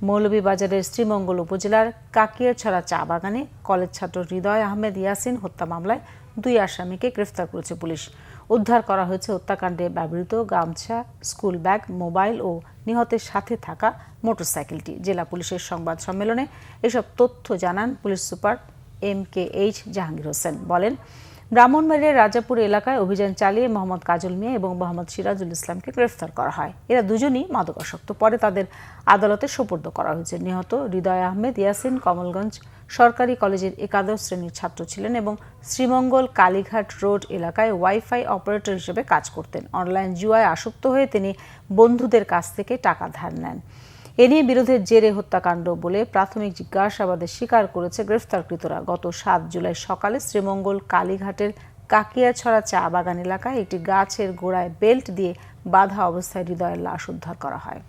মৌলভীবাজারের শ্রীমঙ্গল উপজেলার কাকিয়াছড়া চা বাগানে কলেজ ছাত্র হৃদয় আহমেদ ইয়াসিন হত্যা মামলায় 2 আসামিকে গ্রেফতার করেছে পুলিশ। উদ্ধার করা হয়েছে হত্যাকাণ্ডে ব্যবহৃত গামছা, স্কুল ব্যাগ, মোবাইল ও নিহতের সাথে থাকা মোটরসাইকেলটি। জেলা পুলিশের সংবাদ সম্মেলনে এসব তথ্য জানান police super MKH Jahangir Hossain. বলেন, ব্রাহ্মণবাড়িয়ার রাজাপুর এলাকায় অভিযান চালিয়ে মোহাম্মদ কাজল মিয়া এবং মোহাম্মদ সিরাজুল ইসলামকে গ্রেফতার করা হয়। এরা দুজনই মাদকাসক্ত। পরে তাদের আদালতে সোপর্দ করা হয়েছে। নিহত হৃদয় আহমেদ ইয়াসিন কমলগঞ্জ সরকারি কলেজের একাদশ শ্রেণীর ছাত্র ছিলেন এবং শ্রীমঙ্গল কালীঘাট রোড এলাকায় ওয়াইফাই অপারেটর হিসেবে কাজ করতেন। অনলাইন জুয়ায় আসক্ত হয়ে তিনি বন্ধুদের কাছ থেকে টাকা ধার নেন। এ নিয়ে বিরোধের জেরে হত্যাকাণ্ড বলে প্রাথমিক জিজ্ঞাসাবাদে স্বীকার করেছে গ্রেফতারকৃতরা। গত 7 জুলাই সকালে শ্রীমঙ্গল কালীঘাটের কাকিয়াছড়া চা বাগান এলাকায় একটি গাছের গোড়ায় বেল্ট দিয়ে বাঁধা অবস্থায় হৃদয়ের লাশ উদ্ধার করা হয়।